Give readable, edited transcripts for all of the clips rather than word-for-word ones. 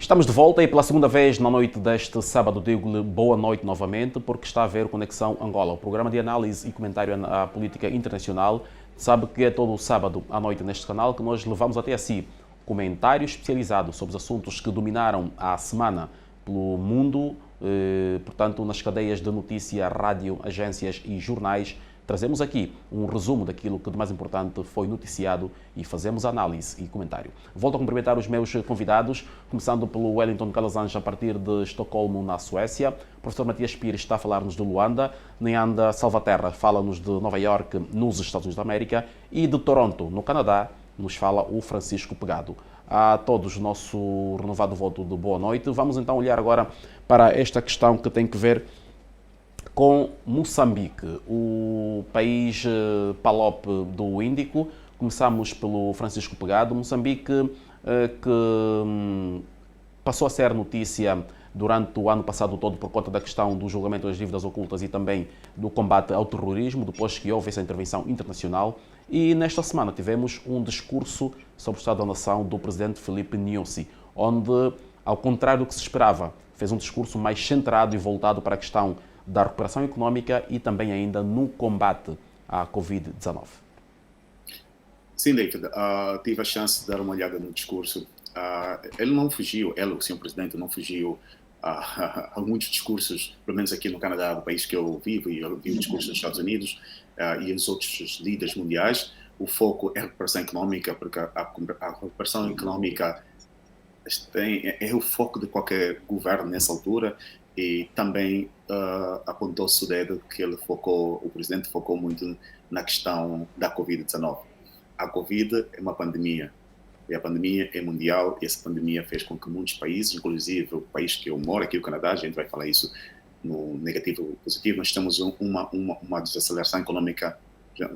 Estamos de volta e pela segunda vez na noite deste sábado digo-lhe boa noite novamente, porque está a ver Conexão Angola, o programa de análise e comentário à política internacional. Sabe que é todo o sábado à noite neste canal que nós levamos até a si comentário especializado sobre os assuntos que dominaram a semana pelo mundo, portanto nas cadeias de notícia, rádio, agências e jornais. Trazemos aqui um resumo daquilo que de mais importante foi noticiado e fazemos análise e comentário. Volto a cumprimentar os meus convidados, começando pelo Wellington Calazans a partir de Estocolmo, na Suécia. O professor Matias Pires está a falar-nos de Luanda. Neanda Salvaterra fala-nos de Nova Iorque, nos Estados Unidos da América. E de Toronto, no Canadá, nos fala o Francisco Pegado. A todos o nosso renovado voto de boa noite. Vamos então olhar agora para esta questão que tem que ver com Moçambique, o país PALOP do Índico. Começamos pelo Francisco Pegado. Moçambique, que passou a ser notícia durante o ano passado todo por conta da questão do julgamento das dívidas ocultas e também do combate ao terrorismo, depois que houve essa intervenção internacional. E nesta semana tivemos um discurso sobre o Estado da Nação do presidente Filipe Nyusi, onde, ao contrário do que se esperava, fez um discurso mais centrado e voltado para a questão da recuperação económica e também ainda no combate à Covid-19. Sim, David, tive a chance de dar uma olhada no discurso. Ele não fugiu, o senhor presidente, não fugiu a muitos discursos, pelo menos aqui no Canadá, do país que eu vivo, e eu vi o discurso dos Estados Unidos e os outros líderes mundiais. O foco é a recuperação económica, porque a recuperação económica é o foco de qualquer governo nessa altura. E também apontou-se o dedo que o presidente focou muito na questão da Covid-19. A Covid é uma pandemia, e a pandemia é mundial, e essa pandemia fez com que muitos países, inclusive o país que eu moro, aqui o Canadá, a gente vai falar isso no negativo e positivo, nós temos uma desaceleração econômica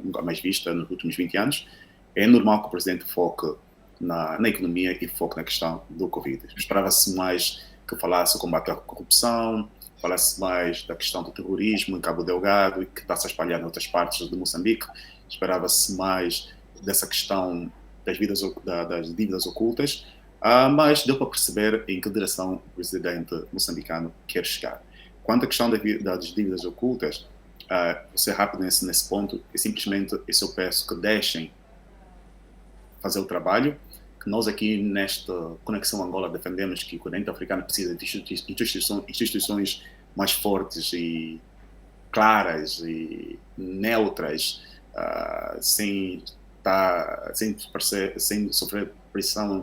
nunca mais vista nos últimos 20 anos. É normal que o presidente foque na economia e foque na questão do Covid. Esperava-se mais que falasse o combate à corrupção, falasse mais da questão do terrorismo em Cabo Delgado, que está-se a espalhar em outras partes de Moçambique. Esperava-se mais dessa questão das dívidas ocultas, mas deu para perceber em que direção o presidente moçambicano quer chegar. Quanto à questão das dívidas ocultas, vou ser rápido nesse ponto, e simplesmente isso eu peço que deixem fazer o trabalho, que nós aqui nesta Conexão Angola defendemos que o continente africano precisa de instituições mais fortes e claras e neutras, sem sofrer pressão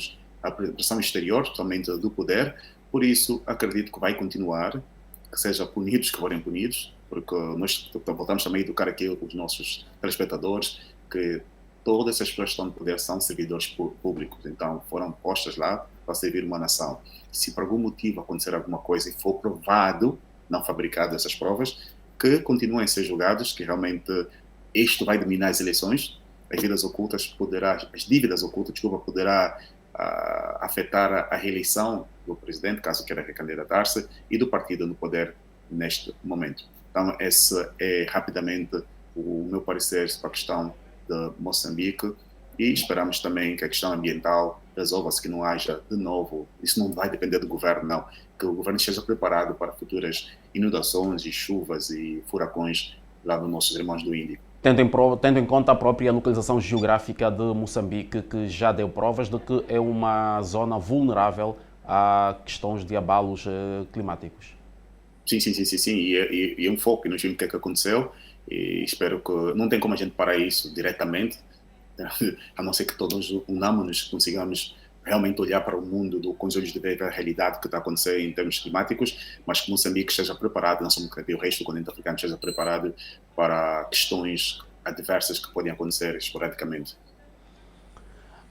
exterior, totalmente do poder. Por isso, acredito que vai continuar, que sejam punidos que forem punidos, porque nós voltamos também a educar aqui os nossos telespectadores que todas essas pessoas que estão no poder são servidores públicos, então foram postas lá para servir uma nação. Se por algum motivo acontecer alguma coisa e for provado, não fabricado essas provas, que continuem a ser julgados, que realmente isto vai dominar as eleições. As dívidas ocultas poderá afetar a reeleição do presidente, caso queira recandidatar-se, e do partido no poder neste momento. Então, esse é rapidamente o meu parecer para a questão de Moçambique, e esperamos também que a questão ambiental resolva-se, que não haja de novo, isso não vai depender do governo, não, que o governo esteja preparado para futuras inundações e chuvas e furacões lá dos nossos irmãos do Índico. Tendo em conta a própria localização geográfica de Moçambique, que já deu provas de que é uma zona vulnerável a questões de abalos climáticos. Sim, e é um foco, e nós vimos o que é que aconteceu, e espero que não tem como a gente parar isso diretamente, a não ser que todos unamos-nos, consigamos realmente olhar para o mundo com os olhos de ver a realidade que está acontecendo em termos climáticos, mas que Moçambique esteja preparado, não só Moçambique, o resto do continente africano esteja preparado para questões adversas que podem acontecer esporadicamente.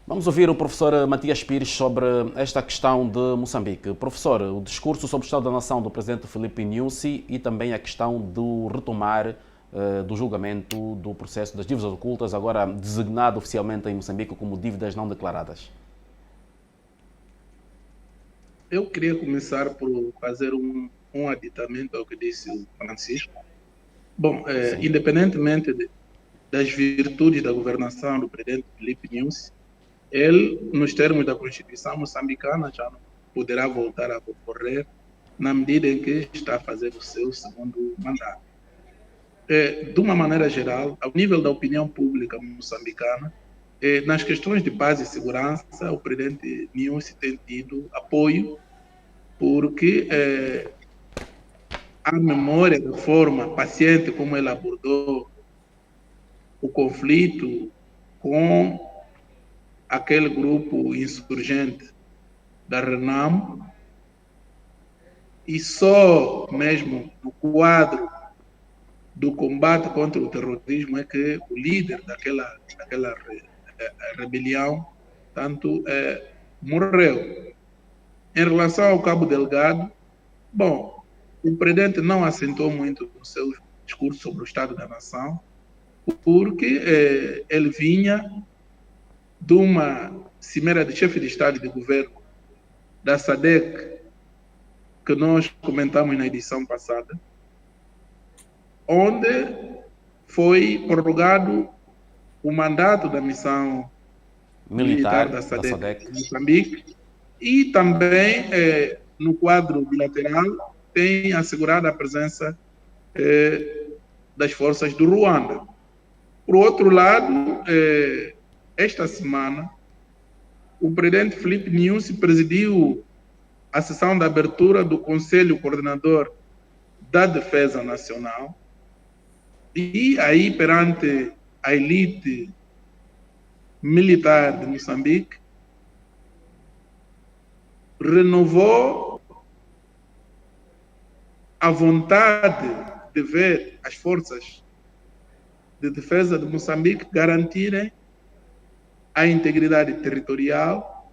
Vamos ouvir o professor Matias Pires sobre esta questão de Moçambique. Professor, o discurso sobre o Estado da Nação do presidente Filipe Nyusi e também a questão do retomar do julgamento do processo das dívidas ocultas, agora designado oficialmente em Moçambique como dívidas não declaradas. Eu queria começar por fazer um aditamento ao que disse o Francisco. Bom, independentemente das virtudes da governação do presidente Filipe Nyusi, ele, nos termos da Constituição moçambicana, já poderá voltar a concorrer na medida em que está a fazer o seu segundo mandato. De uma maneira geral, ao nível da opinião pública moçambicana, nas questões de paz e segurança, o presidente Nyusi tem tido apoio, porque a memória da forma paciente como ele abordou o conflito com aquele grupo insurgente da RENAM, e só mesmo no quadro do combate contra o terrorismo é que o líder daquela rebelião tanto morreu. Em relação ao Cabo Delgado, bom, o presidente não assentou muito no seu discurso sobre o Estado da Nação, porque ele vinha de uma cimeira de chefe de Estado e de governo da SADC, que nós comentamos na edição passada, onde foi prorrogado o mandato da missão militar da SADC em Moçambique, e também, no quadro bilateral, tem assegurado a presença das forças do Ruanda. Por outro lado, esta semana, o presidente Filipe Nyusi presidiu a sessão de abertura do Conselho Coordenador da Defesa Nacional, e aí, perante a elite militar de Moçambique, renovou a vontade de ver as forças de defesa de Moçambique garantirem a integridade territorial,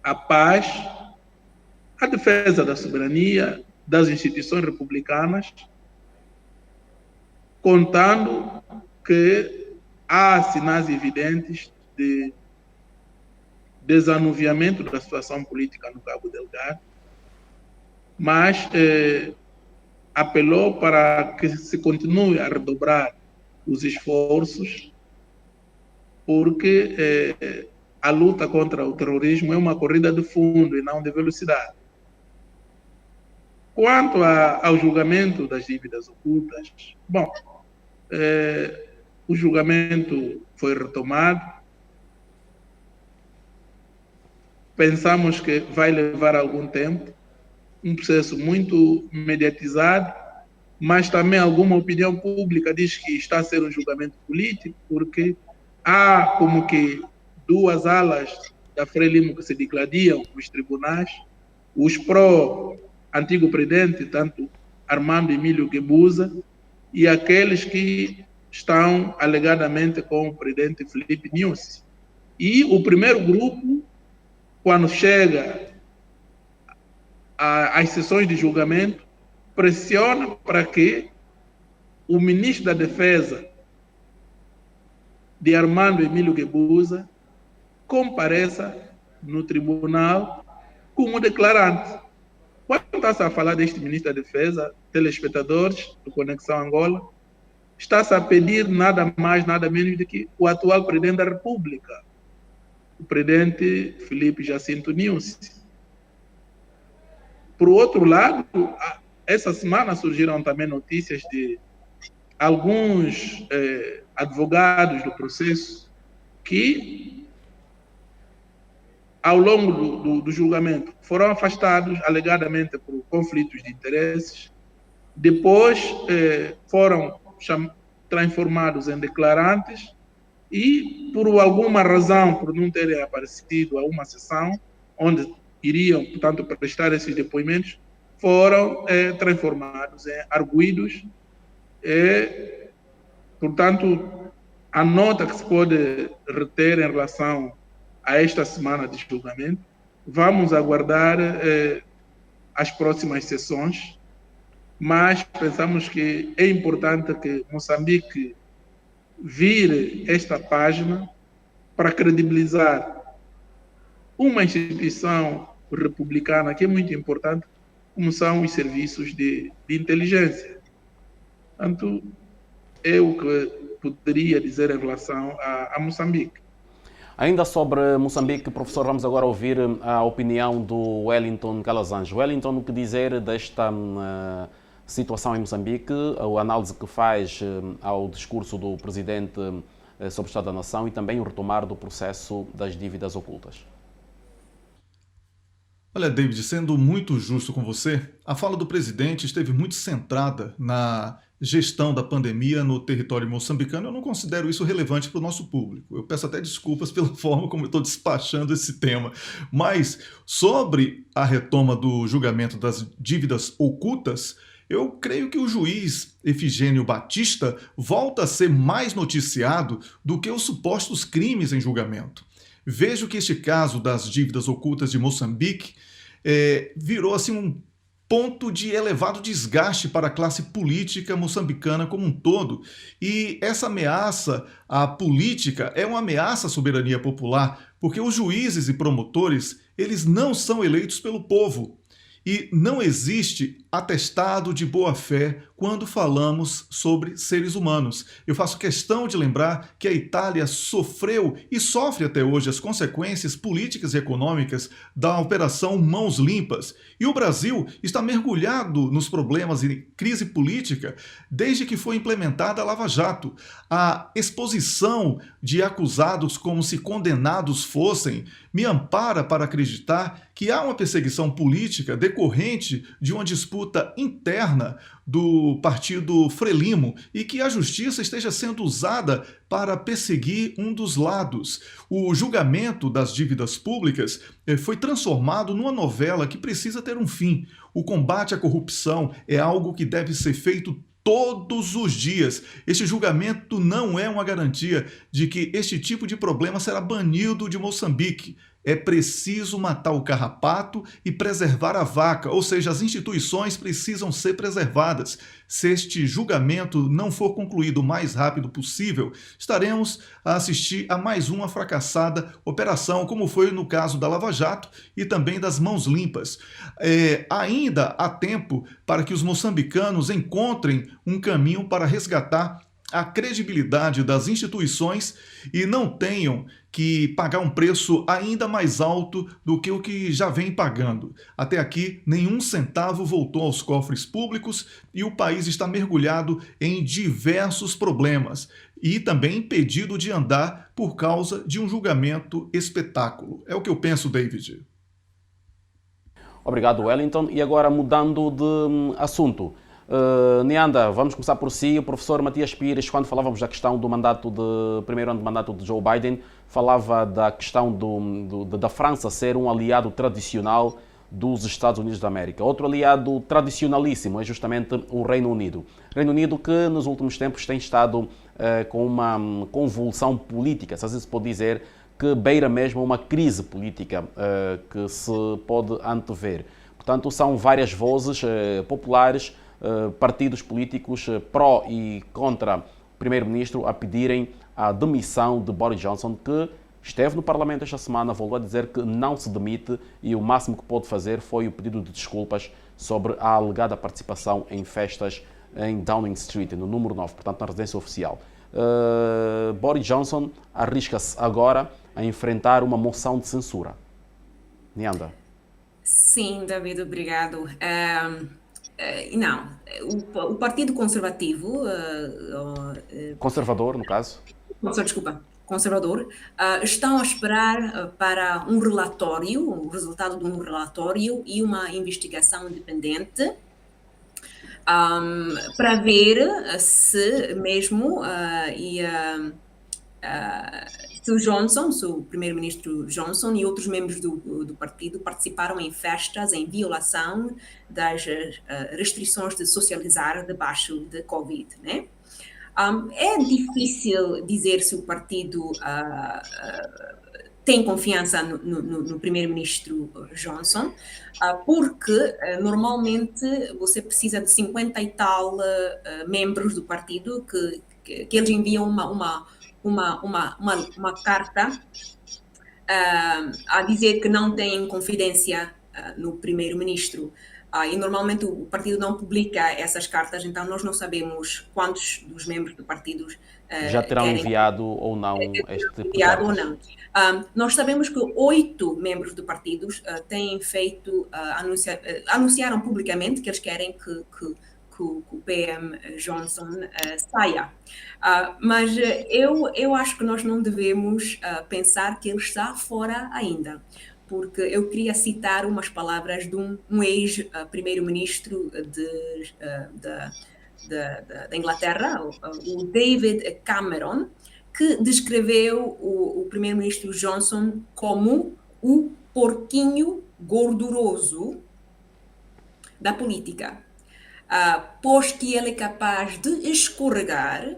a paz, a defesa da soberania das instituições republicanas, contando que há sinais evidentes de desanuviamento da situação política no Cabo Delgado, mas apelou para que se continue a redobrar os esforços, porque a luta contra o terrorismo é uma corrida de fundo e não de velocidade. Quanto ao julgamento das dívidas ocultas, bom, o julgamento foi retomado. Pensamos que vai levar algum tempo, um processo muito mediatizado, mas também alguma opinião pública diz que está a ser um julgamento político, porque há como que duas alas da Frelimo que se digladiam nos tribunais, os pró-antigo presidente, tanto Armando Emílio Guebuza, e aqueles que estão alegadamente com o presidente Filipe Nyusi. E o primeiro grupo, quando chega às sessões de julgamento, pressiona para que o ministro da Defesa de Armando Emílio Guebuza compareça no tribunal como declarante. Quando está-se a falar deste ministro da Defesa, telespectadores do Conexão Angola, está-se a pedir nada mais, nada menos do que o atual presidente da República, o presidente Filipe Jacinto Nyusi. Por outro lado, essa semana surgiram também notícias de alguns advogados do processo que, ao longo do julgamento, foram afastados alegadamente por conflitos de interesses, depois foram transformados em declarantes e, por alguma razão, por não terem aparecido a uma sessão onde iriam, portanto, prestar esses depoimentos, foram transformados em arguidos. Portanto, a nota que se pode reter em relação a esta semana de julgamento, vamos aguardar as próximas sessões, mas pensamos que é importante que Moçambique vire esta página para credibilizar uma instituição republicana que é muito importante, como são os serviços de inteligência. Portanto, é o que poderia dizer em relação a Moçambique. Ainda sobre Moçambique, professor, vamos agora ouvir a opinião do Wellington Calazans. Wellington, o que dizer desta situação em Moçambique, a análise que faz ao discurso do presidente sobre o Estado da Nação e também o retomar do processo das dívidas ocultas? Olha, David, sendo muito justo com você, a fala do presidente esteve muito centrada na gestão da pandemia no território moçambicano. Eu não considero isso relevante para o nosso público. Eu peço até desculpas pela forma como eu estou despachando esse tema. Mas sobre a retoma do julgamento das dívidas ocultas, eu creio que o juiz Efigênio Batista volta a ser mais noticiado do que os supostos crimes em julgamento. Vejo que este caso das dívidas ocultas de Moçambique virou assim um ponto de elevado desgaste para a classe política moçambicana como um todo. E essa ameaça à política é uma ameaça à soberania popular, porque os juízes e promotores, eles não são eleitos pelo povo. E não existe atestado de boa-fé quando falamos sobre seres humanos. Eu faço questão de lembrar que a Itália sofreu e sofre até hoje as consequências políticas e econômicas da Operação Mãos Limpas. E o Brasil está mergulhado nos problemas e crise política desde que foi implementada a Lava Jato. A exposição de acusados como se condenados fossem me ampara para acreditar que há uma perseguição política decorrente de uma disputa interna do partido Frelimo e que a justiça esteja sendo usada para perseguir um dos lados. O julgamento das dívidas públicas foi transformado numa novela que precisa ter um fim. O combate à corrupção é algo que deve ser feito todos os dias. Este julgamento não é uma garantia de que este tipo de problema será banido de Moçambique. É preciso matar o carrapato e preservar a vaca, ou seja, as instituições precisam ser preservadas. Se este julgamento não for concluído o mais rápido possível, estaremos a assistir a mais uma fracassada operação, como foi no caso da Lava Jato e também das Mãos Limpas. Ainda há tempo para que os moçambicanos encontrem um caminho para resgatar a credibilidade das instituições e não tenham que pagar um preço ainda mais alto do que o que já vem pagando. Até aqui, nenhum centavo voltou aos cofres públicos e o país está mergulhado em diversos problemas e também impedido de andar por causa de um julgamento espetáculo. É o que eu penso, David. Obrigado, Wellington. E agora, mudando de assunto. Neanda, vamos começar por si. O professor Matias Pires, quando falávamos da questão do primeiro ano de mandato de Joe Biden, falava da questão da França ser um aliado tradicional dos Estados Unidos da América. Outro aliado tradicionalíssimo é justamente o Reino Unido. Reino Unido que nos últimos tempos tem estado com uma convulsão política, se assim se pode dizer, que beira mesmo uma crise política que se pode antever. Portanto, são várias vozes populares, partidos políticos pró e contra o primeiro-ministro a pedirem a demissão de Boris Johnson, que esteve no Parlamento esta semana, voltou a dizer que não se demite e o máximo que pôde fazer foi o pedido de desculpas sobre a alegada participação em festas em Downing Street, no número 9, portanto na residência oficial. Boris Johnson arrisca-se agora a enfrentar uma moção de censura. Neanda. Sim, David, obrigado. Não, o Partido Conservativo... Conservador, no caso? Desculpa, conservador, estão a esperar para um relatório, o resultado de um relatório e uma investigação independente para ver se mesmo se o Johnson, se o primeiro-ministro Johnson e outros membros do partido participaram em festas em violação das restrições de socializar debaixo de Covid, né? É difícil dizer se o partido tem confiança no primeiro-ministro Johnson, porque normalmente você precisa de 50 e tal membros do partido que eles enviam uma carta a dizer que não têm confidência no primeiro-ministro. E normalmente o partido não publica essas cartas, então nós não sabemos quantos dos membros do partido Já terão querem enviado ou não este tipo de enviado ou cartas? não. Nós sabemos que 8 membros do partido têm feito, anunciaram publicamente que eles querem que o PM Johnson saia. Mas eu acho que nós não devemos pensar que ele está fora ainda, porque eu queria citar umas palavras de um ex-primeiro-ministro da Inglaterra, o David Cameron, que descreveu o primeiro-ministro Johnson como o porquinho gorduroso da política, pois que ele é capaz de escorregar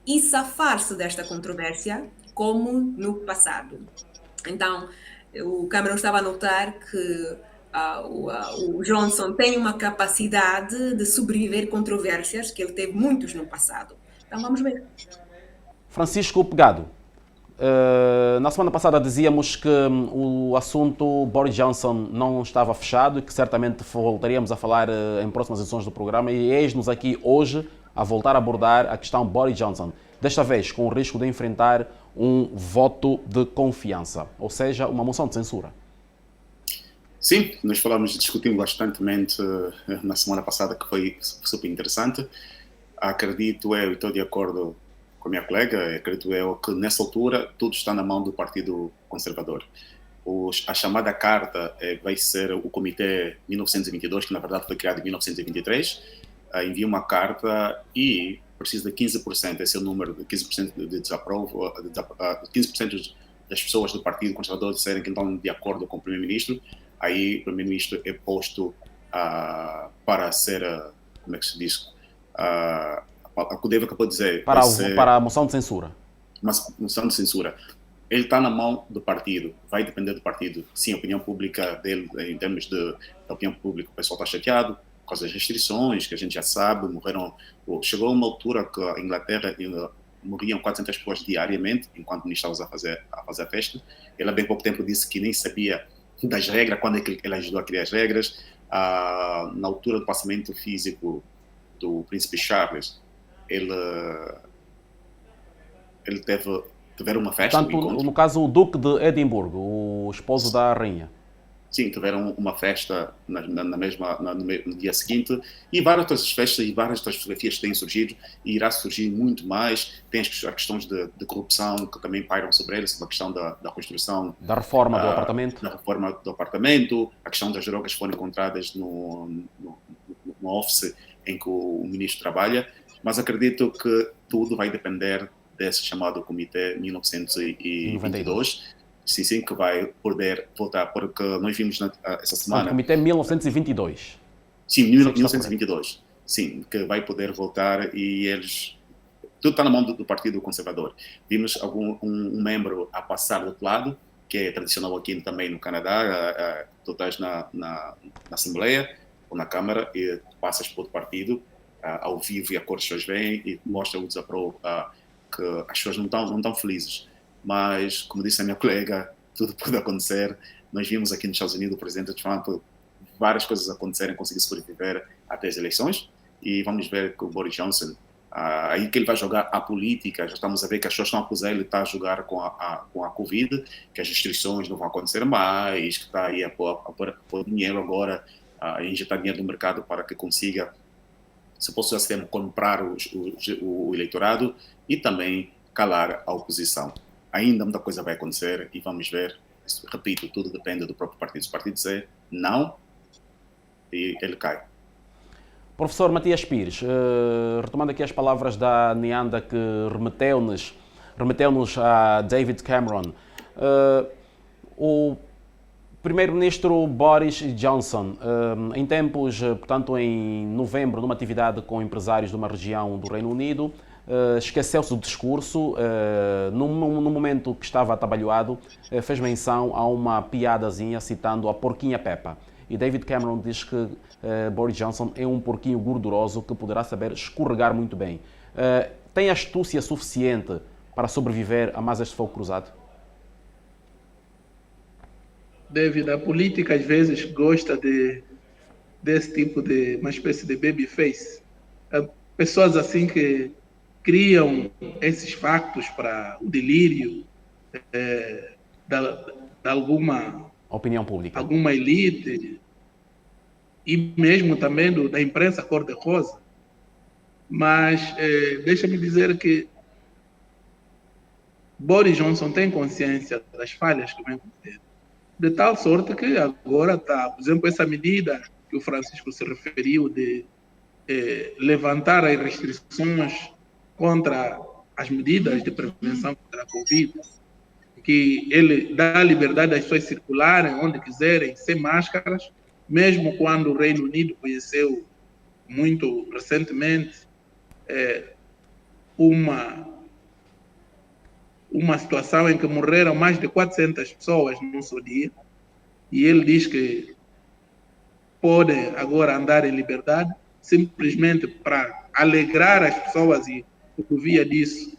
e safar-se desta controvérsia como no passado. Então, o Cameron estava a notar que o Johnson tem uma capacidade de sobreviver controvérsias, que ele teve muitos no passado. Então, vamos ver. Francisco Pegado, na semana passada dizíamos que o assunto Boris Johnson não estava fechado e que certamente voltaríamos a falar em próximas edições do programa, e eis-nos aqui hoje a voltar a abordar a questão Boris Johnson, desta vez com o risco de enfrentar um voto de confiança, ou seja, uma moção de censura. Sim, nós falamos, discutimos bastantemente na semana passada, que foi super interessante. Acredito eu, e estou de acordo com a minha colega, acredito eu que nessa altura tudo está na mão do Partido Conservador. A chamada carta vai ser o Comitê 1922, que na verdade foi criado em 1923, envia uma carta e precisa de 15%, esse é o número, de 15% de desaprovo, 15% das pessoas do Partido Conservador disserem que estão de acordo com o Primeiro-Ministro. Aí o Primeiro-Ministro é posto para ser, como é que se diz, o que o David acabou de dizer. Para a moção de censura. Uma moção de censura. Ele está na mão do partido, vai depender do partido. Sim, a opinião pública dele, em termos de opinião pública, o pessoal está chateado por causa das restrições, que a gente já sabe, chegou a uma altura que a Inglaterra morriam 400 pessoas diariamente, enquanto nós estávamos a fazer a festa. Ele há bem pouco tempo disse que nem sabia das regras, quando é que ele ajudou a criar as regras. Na altura do passamento físico do príncipe Charles, ele tiveram uma festa. Portanto, no caso, o Duque de Edimburgo, o esposo da rainha. Sim, tiveram uma festa no dia seguinte, e várias outras festas e várias outras fotografias têm surgido, e irá surgir muito mais. Tem as questões de corrupção que também pairam sobre eles, sobre a questão da construção... Da reforma do apartamento. Da reforma do apartamento, a questão das drogas que foram encontradas no office em que o ministro trabalha, mas acredito que tudo vai depender desse chamado Comitê 1922, sim, que vai poder votar, porque nós vimos essa semana... O Comitê 1922. Sim, 1922. Sim, que vai poder votar, e eles... Tudo está na mão do Partido Conservador. Vimos um membro a passar do outro lado, que é tradicional aqui também no Canadá. Tu estás na Assembleia ou na Câmara e passas para outro partido, ao vivo, e a cor as pessoas vêm e mostra o desaprovo, que as pessoas não estão felizes. Mas, como disse a minha colega, tudo pode acontecer. Nós vimos aqui nos Estados Unidos o presidente Trump, várias coisas acontecerem, conseguir sobreviver até as eleições, e vamos ver que o Boris Johnson, aí que ele vai jogar a política. Já estamos a ver que as pessoas estão a acusar ele de estar a jogar com a Covid, que as restrições não vão acontecer mais, que está aí a pôr dinheiro agora, a injetar dinheiro no mercado para que consiga, se possível, sistema, comprar o eleitorado e também calar a oposição. Ainda muita coisa vai acontecer e vamos ver. Repito, tudo depende do próprio partido. Se o partido dizer não, e ele cai. Professor Matias Pires, retomando aqui as palavras da Neanda, que remeteu-nos a David Cameron, o primeiro-ministro Boris Johnson, em tempos, portanto em novembro, numa atividade com empresários de uma região do Reino Unido, esqueceu-se do discurso, no momento que estava atabalhoado, fez menção a uma piadazinha citando a porquinha Peppa. E David Cameron diz que Boris Johnson é um porquinho gorduroso que poderá saber escorregar muito bem. Tem astúcia suficiente para sobreviver a mais este fogo cruzado? David, a política às vezes gosta de desse tipo de uma espécie de baby face. Pessoas assim que criam esses factos para o delírio de Opinião pública. alguma elite e mesmo também da imprensa cor-de-rosa. Mas deixa-me dizer que Boris Johnson tem consciência das falhas que vem cometendo, de tal sorte que agora está, por exemplo, essa medida que o Francisco se referiu de levantar as restrições contra as medidas de prevenção contra a Covid, que ele dá a liberdade das pessoas circularem onde quiserem, sem máscaras, mesmo quando o Reino Unido conheceu muito recentemente uma situação em que morreram mais de 400 pessoas num só dia, e ele diz que pode agora andar em liberdade, simplesmente para alegrar as pessoas e, por via disso,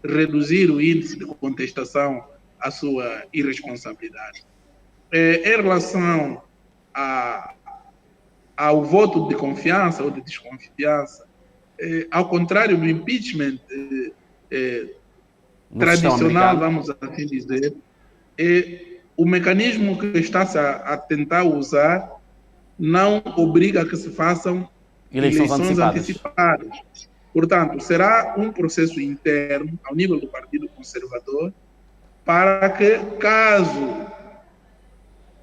reduzir o índice de contestação à sua irresponsabilidade. Em relação ao voto de confiança ou de desconfiança, ao contrário do impeachment tradicional, vamos assim dizer, o mecanismo que está-se a tentar usar não obriga a que se façam eleições antecipadas. Portanto, será um processo interno, ao nível do Partido Conservador, para que, caso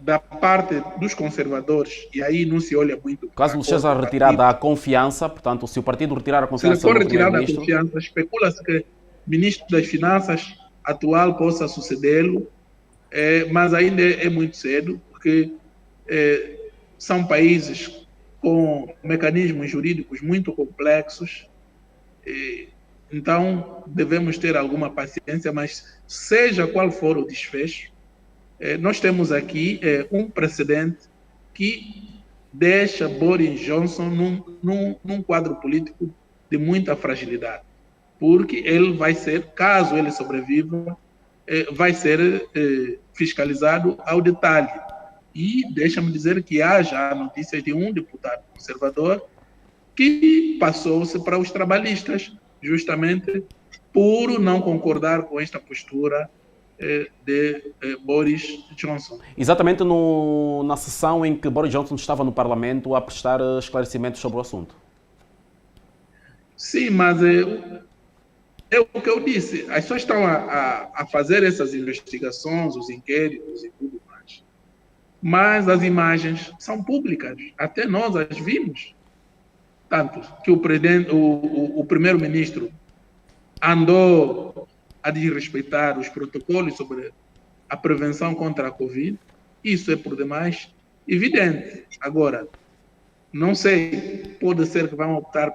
da parte dos conservadores, e aí não se olha muito... Caso seja retirada a confiança, portanto, se o partido retirar a confiança... Se for retirada a confiança, especula-se que o ministro das Finanças atual possa sucedê-lo, mas ainda é muito cedo, porque são países com mecanismos jurídicos muito complexos, então devemos ter alguma paciência, mas seja qual for o desfecho, nós temos aqui um precedente que deixa Boris Johnson num quadro político de muita fragilidade, porque ele vai ser, caso ele sobreviva, vai ser fiscalizado ao detalhe. E deixa-me dizer que há já notícias de um deputado conservador que passou-se para os trabalhistas, justamente por não concordar com esta postura de Boris Johnson. Exatamente na sessão em que Boris Johnson estava no Parlamento a prestar esclarecimentos sobre o assunto. Sim, mas é o que eu disse. As pessoas estão a fazer essas investigações, os inquéritos e tudo mais. Mas as imagens são públicas. Até nós as vimos. Tanto que o primeiro-ministro andou a desrespeitar os protocolos sobre a prevenção contra a Covid. Isso é por demais evidente. Agora, não sei, pode ser que vão optar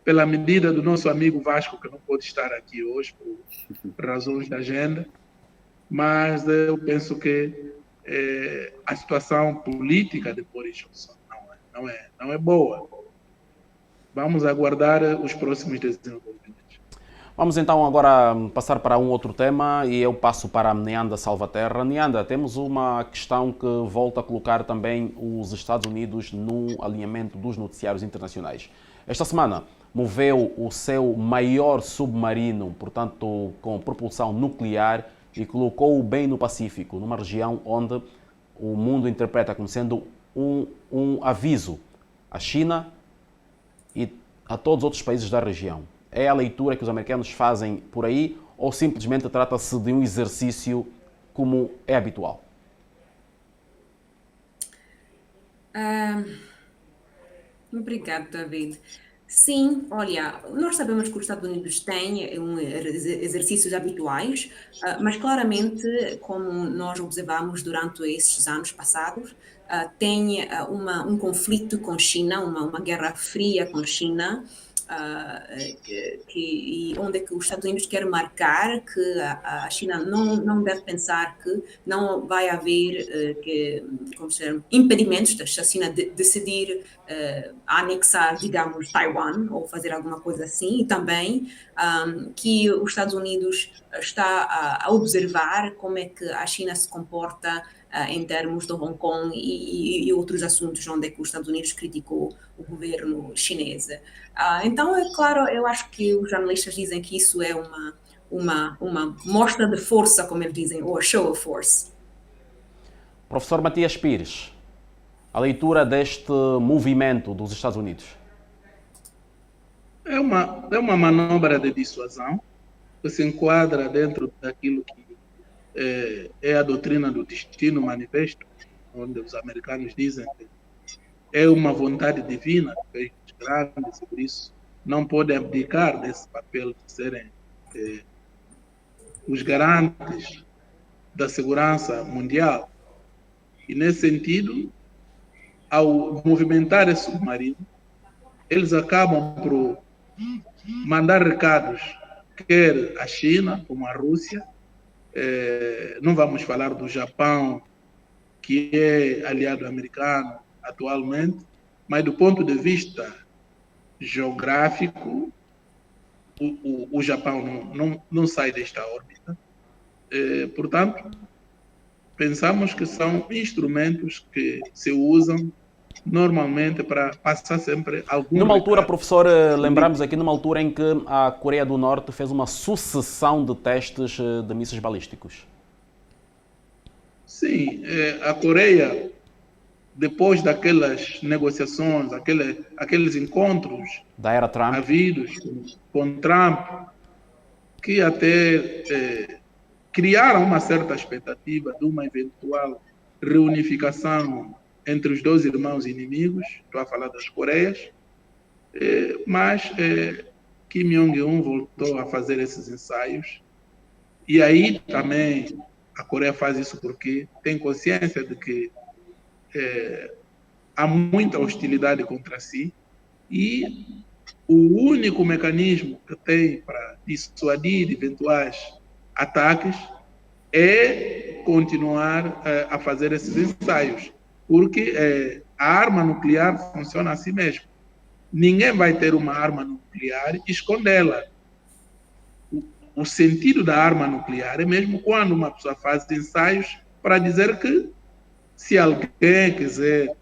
pela medida do nosso amigo Vasco, que não pode estar aqui hoje por razões da agenda, mas eu penso que a situação política de Boris Johnson não é boa. Vamos aguardar os próximos desenvolvimentos. Vamos então agora passar para um outro tema e eu passo para a Neanda Salvaterra. Neanda, temos uma questão que volta a colocar também os Estados Unidos no alinhamento dos noticiários internacionais. Esta semana moveu o seu maior submarino, portanto com propulsão nuclear, e colocou-o bem no Pacífico, numa região onde o mundo interpreta como sendo um aviso à China e a todos os outros países da região. É a leitura que os americanos fazem por aí ou simplesmente trata-se de um exercício como é habitual? Obrigado, David. Sim, olha, nós sabemos que os Estados Unidos têm exercícios habituais, mas claramente, como nós observamos durante esses anos passados, tem um conflito com a China, uma guerra fria com a China, onde é que os Estados Unidos querem marcar que a China não deve pensar que não vai haver impedimentos da China de decidir anexar, digamos, Taiwan ou fazer alguma coisa assim, e também que os Estados Unidos está a observar como é que a China se comporta em termos de Hong Kong e outros assuntos onde é que os Estados Unidos criticou o governo chinês. Então, é claro, eu acho que os jornalistas dizem que isso é uma mostra de força, como eles dizem, ou a show of force. Professor Matias Pires, a leitura deste movimento dos Estados Unidos? É uma manobra de dissuasão que se enquadra dentro daquilo que é a doutrina do destino manifesto, onde os americanos dizem que é uma vontade divina que fez grandes e por isso não podem abdicar desse papel de serem os garantes da segurança mundial. E nesse sentido, ao movimentar esse submarino, eles acabam por mandar recados, quer a China, como a Rússia, não vamos falar do Japão, que é aliado americano atualmente, mas do ponto de vista geográfico, o Japão não sai desta órbita. Portanto, pensamos que são instrumentos que se usam normalmente para passar sempre algum Numa altura, recado. professor, lembramos aqui numa altura em que a Coreia do Norte fez uma sucessão de testes de mísseis balísticos. Sim, a Coreia, depois daquelas negociações, aqueles encontros Da era Trump. havidos com Trump, que até criaram uma certa expectativa de uma eventual reunificação entre os dois irmãos inimigos, estou a falar das Coreias, mas Kim Jong-un voltou a fazer esses ensaios, e aí também a Coreia faz isso porque tem consciência de que há muita hostilidade contra si, e o único mecanismo que tem para dissuadir eventuais ataques é continuar a fazer esses ensaios, porque a arma nuclear funciona assim mesmo. Ninguém vai ter uma arma nuclear e escondê-la. O sentido da arma nuclear é mesmo quando uma pessoa faz ensaios para dizer que se alguém quiser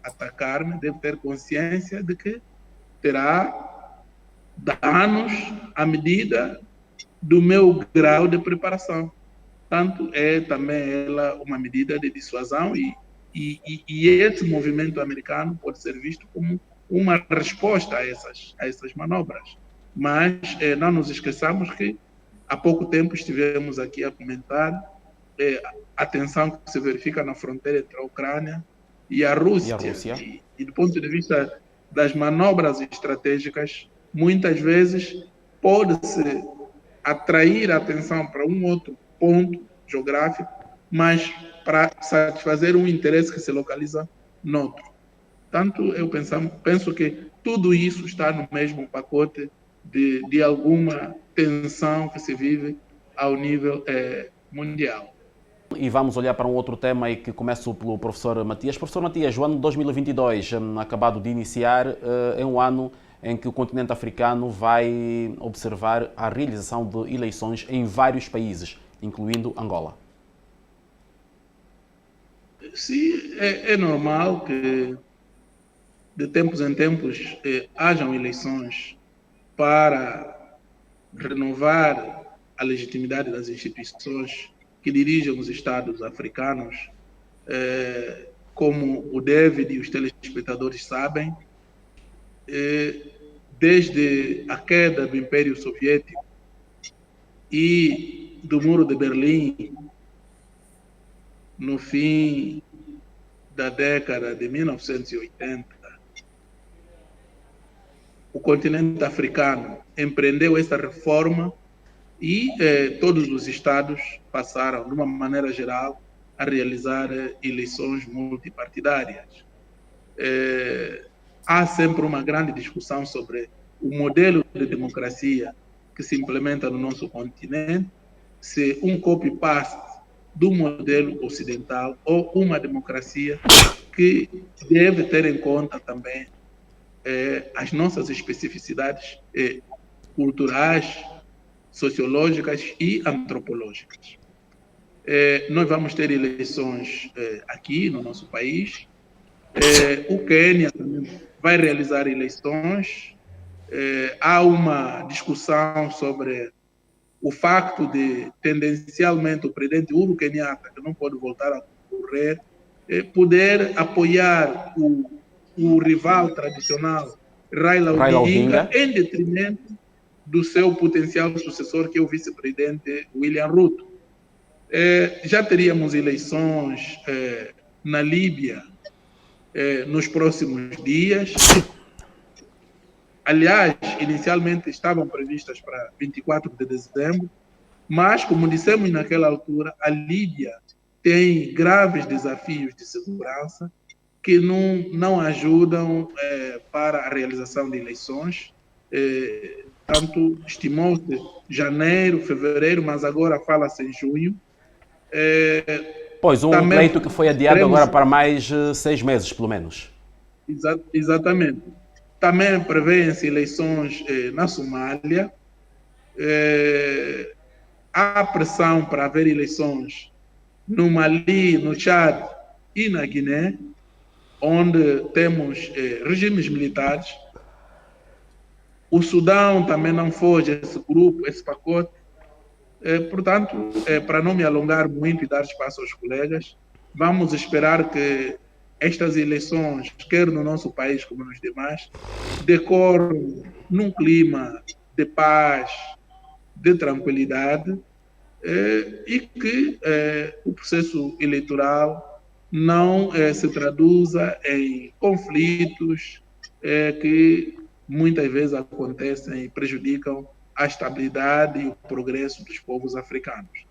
atacar-me, deve ter consciência de que terá danos à medida do meu grau de preparação. Tanto é também ela uma medida de dissuasão e esse movimento americano pode ser visto como uma resposta a essas manobras. Mas não nos esqueçamos que há pouco tempo estivemos aqui a comentar a tensão que se verifica na fronteira entre a Ucrânia e a Rússia. E do ponto de vista das manobras estratégicas, muitas vezes pode-se atrair a atenção para um outro ponto geográfico, mas para satisfazer um interesse que se localiza noutro. Portanto, eu penso que tudo isso está no mesmo pacote de alguma tensão que se vive ao nível mundial. E vamos olhar para um outro tema e que começo pelo professor Matias. Professor Matias, o ano de 2022, acabado de iniciar, é um ano em que o continente africano vai observar a realização de eleições em vários países, incluindo Angola. Sim, é normal que de tempos em tempos hajam eleições para renovar a legitimidade das instituições que dirigem os Estados africanos. Como o David e os telespectadores sabem, desde a queda do Império Soviético e do Muro de Berlim, no fim da década de 1980, o continente africano empreendeu essa reforma e todos os estados passaram, de uma maneira geral, a realizar eleições multipartidárias. Há sempre uma grande discussão sobre o modelo de democracia que se implementa no nosso continente, se um copy-paste do modelo ocidental ou uma democracia que deve ter em conta também as nossas especificidades culturais, sociológicas e antropológicas. Nós vamos ter eleições aqui no nosso país. O Quênia também vai realizar eleições. Há uma discussão sobre o facto de, tendencialmente, o presidente Uhuru Kenyatta, que não pode voltar a concorrer, poder apoiar o rival tradicional Raila Odinga em detrimento do seu potencial sucessor, que é o vice-presidente William Ruto. Já teríamos eleições na Líbia nos próximos dias. Aliás, inicialmente estavam previstas para 24 de dezembro, mas, como dissemos naquela altura, a Líbia tem graves desafios de segurança que não ajudam para a realização de eleições. Tanto estimou-se janeiro, fevereiro, mas agora fala-se em junho. Pois, um pleito que foi adiado agora para mais 6 meses, pelo menos. Exatamente. Também prevêem-se eleições na Somália. Há pressão para haver eleições no Mali, no Chad e na Guiné, onde temos regimes militares. O Sudão também não foge esse grupo, esse pacote. Portanto, para não me alongar muito e dar espaço aos colegas, vamos esperar que estas eleições, quer no nosso país como nos demais, decorram num clima de paz, de tranquilidade, e que o processo eleitoral não se traduza em conflitos que muitas vezes acontecem e prejudicam a estabilidade e o progresso dos povos africanos.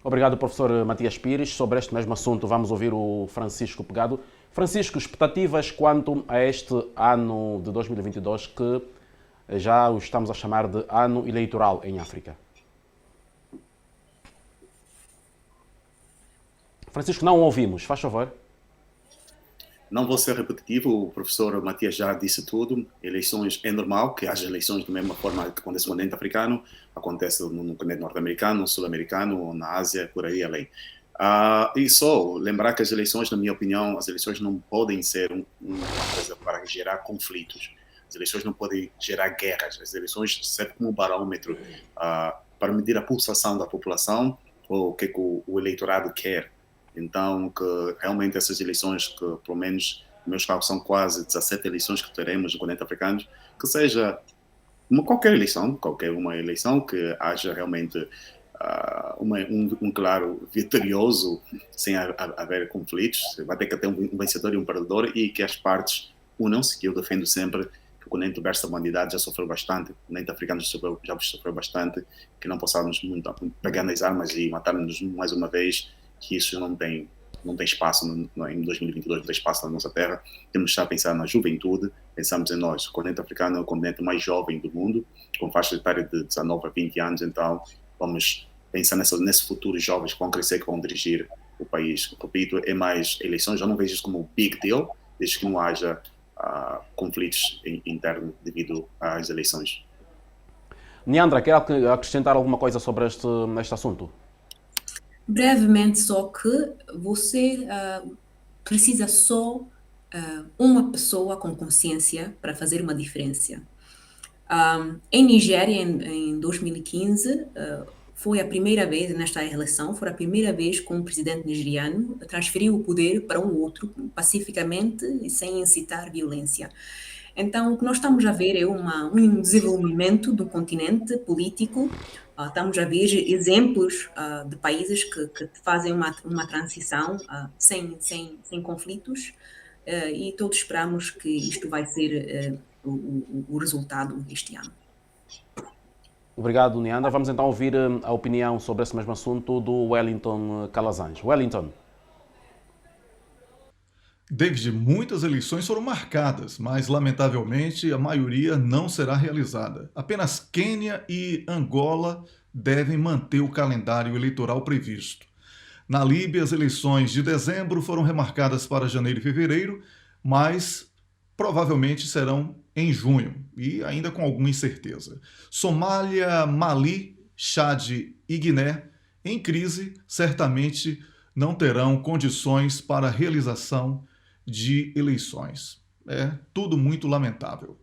Obrigado, professor Matias Pires. Sobre este mesmo assunto, vamos ouvir o Francisco Pegado. Francisco, expectativas quanto a este ano de 2022, que já o estamos a chamar de ano eleitoral em África? Francisco, não o ouvimos, faz favor. Não vou ser repetitivo, o professor Matias já disse tudo. Eleições é normal que haja eleições da mesma forma que acontece no continente africano, acontece no continente norte-americano, no sul-americano, na Ásia, por aí além. E só lembrar que as eleições, na minha opinião, as eleições não podem ser uma coisa para gerar conflitos. As eleições não podem gerar guerras. As eleições servem como um barômetro para medir a pulsação da população ou o que o eleitorado quer. Então, que realmente essas eleições, que pelo menos meus cálculos são quase 17 eleições que teremos no continente africano, que seja qualquer uma eleição que haja realmente um claro vitorioso, sem haver conflitos. Vai ter que ter um vencedor e um perdedor, e que as partes unam-se, que eu defendo sempre, que o continente verso da humanidade já sofreu bastante, o continente africano já sofreu bastante, que não possamos pegar nas armas e matar-nos mais uma vez, que isso não tem espaço em 2022, não tem espaço na nossa terra. Temos que estar a pensar na juventude, pensamos em nós. O continente africano é o continente mais jovem do mundo, com faixa etária de 19 a 20 anos, então vamos pensar nesse futuro jovens que vão crescer, que vão dirigir o país. Repito, é mais eleições, já não vejo isso como um big deal, desde que não haja conflitos internos devido às eleições. Neandra, quer acrescentar alguma coisa sobre este assunto? Brevemente, só que você precisa só uma pessoa com consciência para fazer uma diferença. Em Nigéria, em 2015, foi a primeira vez, nesta eleição, foi a primeira vez que um presidente nigeriano transferiu o poder para um outro, pacificamente e sem incitar violência. Então, o que nós estamos a ver é um desenvolvimento do continente político. Estamos a ver exemplos de países que fazem uma transição sem conflitos, e todos esperamos que isto vai ser o resultado este ano. Obrigado, Neandra. Vamos então ouvir a opinião sobre esse mesmo assunto do Wellington Calazans. Wellington. David, muitas eleições foram marcadas, mas lamentavelmente a maioria não será realizada. Apenas Quênia e Angola devem manter o calendário eleitoral previsto. Na Líbia, as eleições de dezembro foram remarcadas para janeiro e fevereiro, mas provavelmente serão em junho, e ainda com alguma incerteza. Somália, Mali, Chad e Guiné em crise, certamente não terão condições para a realização de eleições. É tudo muito lamentável.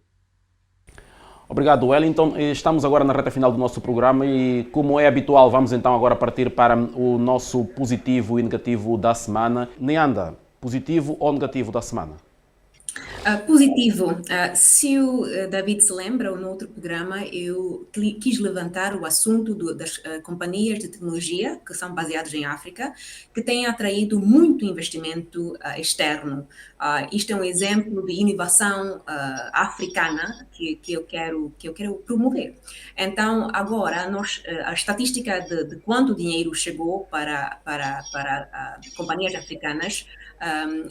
Obrigado, Wellington. Estamos agora na reta final do nosso programa e, como é habitual, vamos então agora partir para o nosso positivo e negativo da semana. Neanda, positivo ou negativo da semana? Positivo. Se o David se lembra, no outro programa, eu quis levantar o assunto das companhias de tecnologia que são baseadas em África, que têm atraído muito investimento externo. Isto é um exemplo de inovação africana que eu quero promover. Então, agora, a estatística de quanto dinheiro chegou para companhias africanas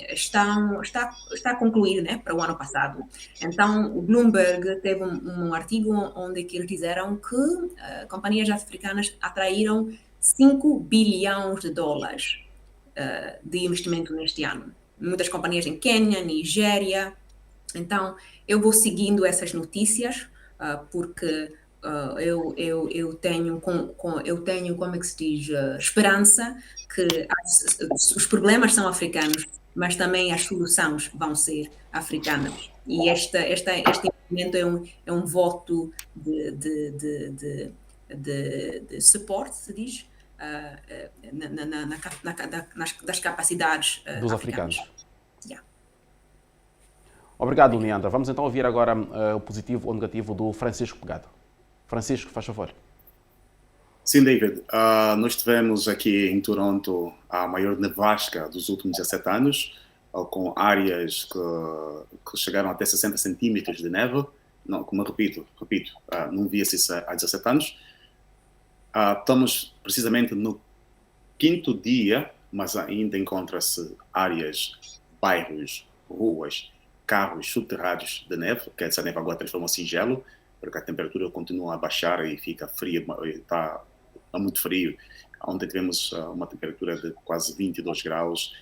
está a concluir, né, para o ano passado. Então, o Bloomberg teve um artigo onde que eles disseram que companhias africanas atraíram 5 bilhões de dólares de investimento neste ano. Muitas companhias em Quênia, Nigéria. Então, eu vou seguindo essas notícias porque eu tenho, como é que se diz, esperança que os problemas são africanos, mas também as soluções vão ser africanas. E este investimento é um voto de suporte, se diz, das capacidades dos africanos. Yeah. Obrigado, Neandra. Vamos então ouvir agora o positivo ou negativo do Francisco Pegado. Francisco, faz favor. Sim, David. Nós tivemos aqui em Toronto a maior nevasca dos últimos 17 anos, com áreas que chegaram até 60 centímetros de neve. Não, como eu repito, não via-se isso há 17 anos. Estamos precisamente no 5º dia, mas ainda encontra-se áreas, bairros, ruas, carros subterrâneos de neve, que essa neve agora transformou-se em gelo, porque a temperatura continua a baixar e fica fria, está muito frio. Ontem tivemos uma temperatura de quase 22 graus,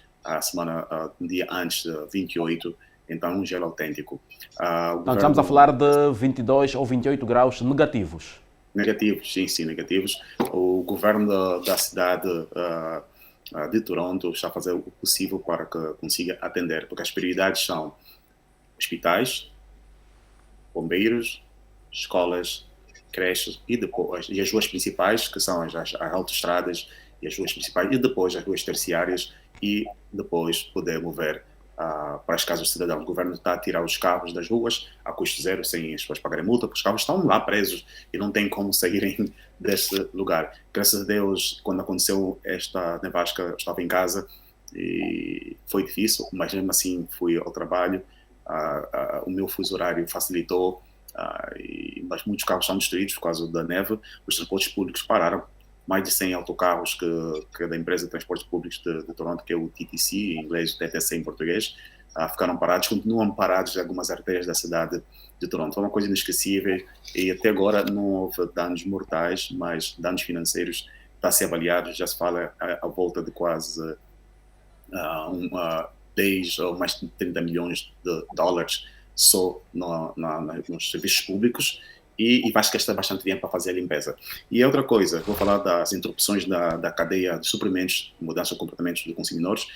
um dia antes de 28, então um gelo autêntico. Então, estamos a falar de 22 ou 28 graus negativos. Negativos, sim, negativos. O governo da cidade de Toronto está a fazer o possível para que consiga atender, porque as prioridades são hospitais, bombeiros, escolas, creches e as ruas principais, que são as autoestradas e as ruas principais, e depois as ruas terciárias, e depois poder mover para as casas de cidadãos. O governo está a tirar os carros das ruas a custo zero, sem as pessoas pagarem multa, porque os carros estão lá presos e não tem como saírem deste lugar. Graças a Deus, quando aconteceu esta nevasca, eu estava em casa e foi difícil, mas mesmo assim fui ao trabalho. O meu fuso horário facilitou, mas muitos carros estão destruídos por causa da neve. Os transportes públicos pararam. Mais de 100 autocarros que da empresa de transportes públicos de Toronto, que é o TTC, em inglês, TTC em português, ficaram parados, continuam parados em algumas artérias da cidade de Toronto. É uma coisa inesquecível e até agora não houve danos mortais, mas danos financeiros está a ser avaliado. Já se fala à volta de quase 10 ou mais de 30 milhões de dólares só nos serviços públicos, e vai gastar bastante tempo para fazer a limpeza. E outra coisa, vou falar das interrupções da cadeia de suprimentos, mudança de comportamentos dos consumidores,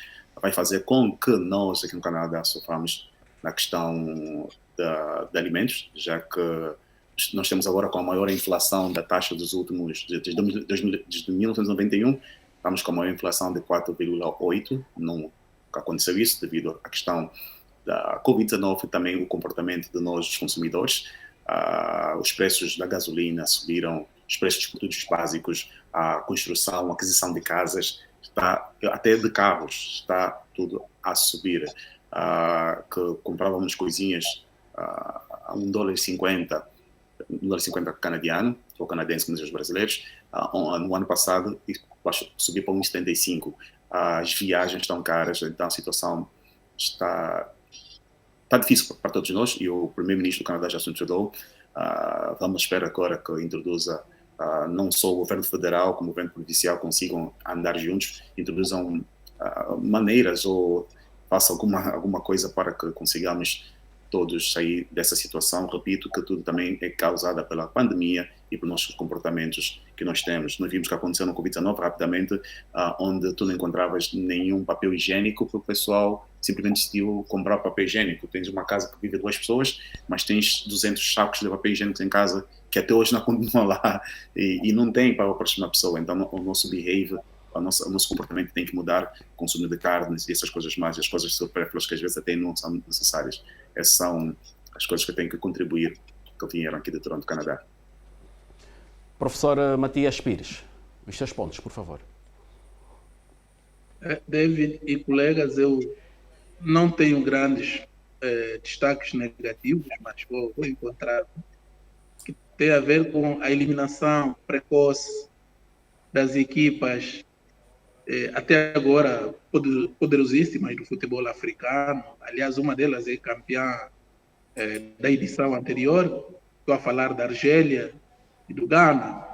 vai fazer com que nós aqui no Canadá soframos na questão de alimentos, já que nós temos agora com a maior inflação da taxa dos últimos, desde 1991, estamos com a maior inflação de 4,8%, nunca aconteceu isso devido à questão da Covid-19 e também o comportamento de nós, os consumidores. Os preços da gasolina subiram, os preços dos produtos básicos, a construção, a aquisição de casas, até de carros, está tudo a subir. Que comprávamos coisinhas a $1,50 canadiano, ou canadense, como dizem os brasileiros, no ano passado subiu para $1,75. As viagens estão caras, então a situação está difícil para todos nós, e o primeiro-ministro do Canadá, Justin Trudeau, vamos esperar agora que introduza não só o governo federal como o governo provincial consigam andar juntos, introduzam maneiras ou façam alguma coisa para que consigamos todos sair dessa situação. Repito que tudo também é causada pela pandemia e por nossos comportamentos que nós temos. Nós vimos que aconteceu no Covid-19 rapidamente, onde tu não encontravas nenhum papel higiênico, porque o pessoal simplesmente decidiu comprar papel higiênico. Tens uma casa que vive 2 pessoas, mas tens 200 sacos de papel higiênico em casa que até hoje não continuam lá e não tem para a próxima pessoa. Então, o nosso behavior, o nosso comportamento tem que mudar, consumo de carnes e essas coisas mais, as coisas supérfluas que às vezes até não são necessárias. Essas são as coisas que têm que contribuir, que vieram aqui de Toronto, Canadá. Professor Matias Pires, os seus pontos, por favor. David e colegas, eu não tenho grandes destaques negativos, mas vou encontrar que tem a ver com a eliminação precoce das equipas até agora poderosíssimas do futebol africano. Aliás, uma delas é campeã da edição anterior. Estou a falar da Argélia e do Ghana.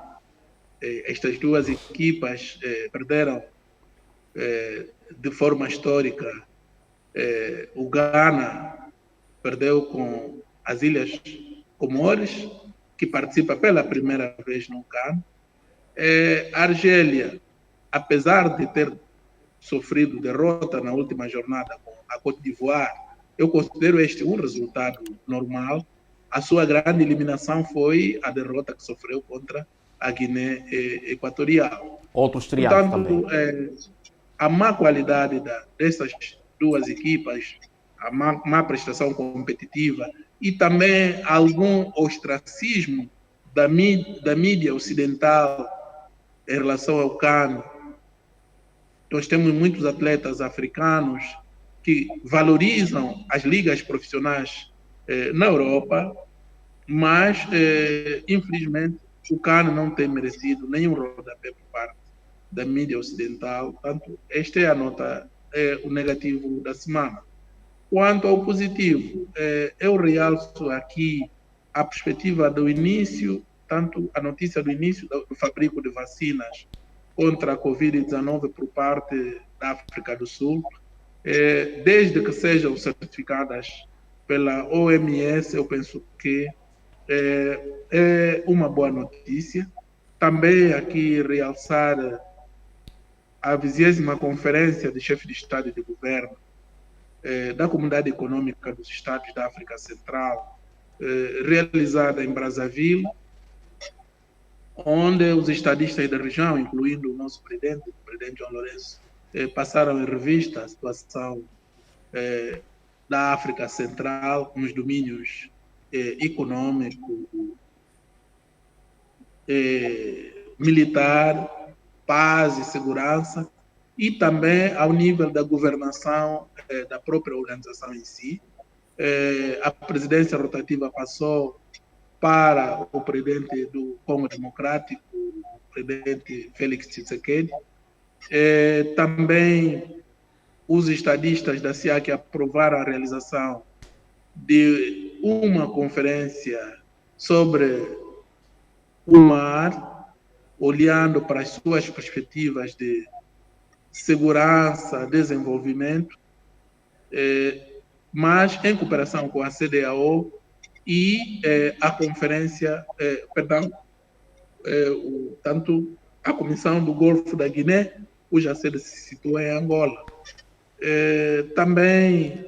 Estas 2 equipas perderam de forma histórica. O Ghana perdeu com as Ilhas Comores, que participa pela primeira vez no CAN. A Argélia, apesar de ter sofrido derrota na última jornada com a Côte d'Ivoire, eu considero este um resultado normal. A sua grande eliminação foi a derrota que sofreu contra a Guiné Equatorial. Outros triunfos também. A má qualidade dessas 2 equipas, a má prestação competitiva e também algum ostracismo da mídia ocidental em relação ao CAN. Nós temos muitos atletas africanos que valorizam as ligas profissionais na Europa, mas, infelizmente, o CAN não tem merecido nenhum rodapé por parte da mídia ocidental. Portanto, esta é a nota, o negativo da semana. Quanto ao positivo, eu realço aqui a perspectiva do início, tanto a notícia do início do fabrico de vacinas contra a Covid-19 por parte da África do Sul, desde que sejam certificadas pela OMS, eu penso que é uma boa notícia. Também aqui realçar a 20ª Conferência de Chefes de Estado e de Governo da Comunidade Econômica dos Estados da África Central, realizada em Brazzaville, onde os estadistas da região, incluindo o nosso presidente, o presidente João Lourenço, passaram em revista a situação da África Central nos domínios econômico, militar, paz e segurança, e também ao nível da governação da própria organização em si. A presidência rotativa passou para o presidente do Congo Democrático, o presidente Félix Tshisekedi. Também os estadistas da SIAC aprovaram a realização de uma conferência sobre o mar, olhando para as suas perspectivas de segurança, desenvolvimento, mas em cooperação com a CEDEAO e a conferência, tanto a Comissão do Golfo da Guiné, cuja sede se situa em Angola. Também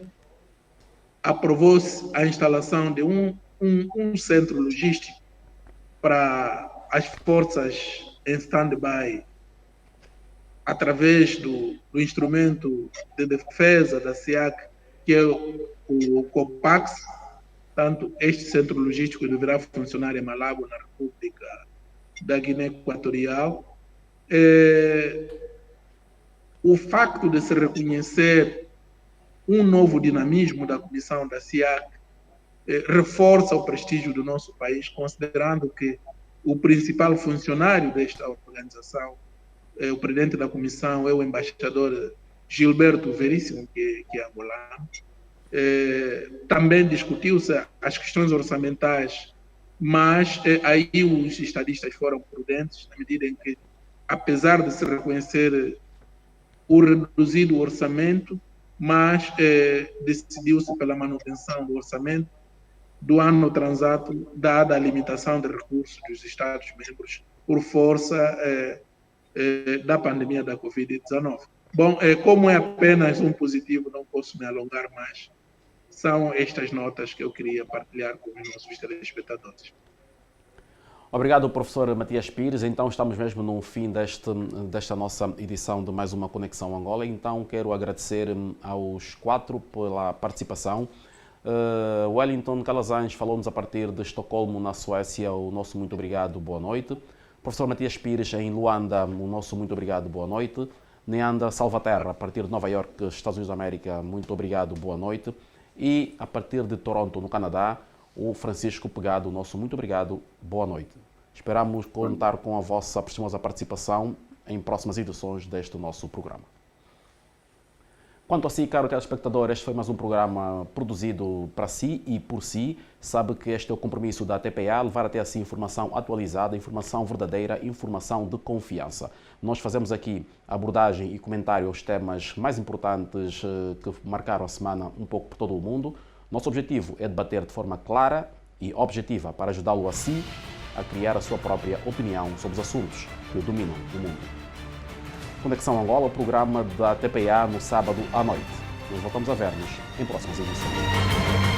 aprovou-se a instalação de um centro logístico para as forças em stand-by, através do instrumento de defesa da SIAC, que é o COPAX. Tanto este centro logístico deverá funcionar em Malabo, na República da Guiné Equatorial. O facto de se reconhecer um novo dinamismo da comissão da SIAC reforça o prestígio do nosso país, considerando que o principal funcionário desta organização, o presidente da comissão, é o embaixador Gilberto Veríssimo, que é angolano. Também discutiu-se as questões orçamentais, mas aí os estadistas foram prudentes, na medida em que, apesar de se reconhecer o reduzido orçamento, mas decidiu-se pela manutenção do orçamento do ano transato, dada a limitação de recursos dos Estados-membros por força da pandemia da Covid-19. Bom, como é apenas um positivo, não posso me alongar mais. São estas notas que eu queria partilhar com os nossos telespectadores. Obrigado, professor Matias Pires. Então, estamos mesmo no fim desta nossa edição de mais uma Conexão Angola. Então, quero agradecer aos 4 pela participação. Wellington Calazans falou-nos a partir de Estocolmo, na Suécia. O nosso muito obrigado, boa noite. Professor Matias Pires, em Luanda, o nosso muito obrigado, boa noite. Neanda Salvaterra, a partir de Nova Iorque, Estados Unidos da América, muito obrigado, boa noite. E a partir de Toronto, no Canadá, o Francisco Pegado, o nosso muito obrigado, boa noite. Esperamos contar com a vossa preciosa participação em próximas edições deste nosso programa. Quanto a si, caro telespectador, este foi mais um programa produzido para si e por si. Sabe que este é o compromisso da TPA, levar até a si informação atualizada, informação verdadeira, informação de confiança. Nós fazemos aqui abordagem e comentário aos temas mais importantes que marcaram a semana um pouco por todo o mundo. Nosso objetivo é debater de forma clara e objetiva para ajudá-lo a si a criar a sua própria opinião sobre os assuntos que o dominam o mundo. Conexão Angola, o programa da TPA no sábado à noite. Nós voltamos a ver-nos em próximas edições.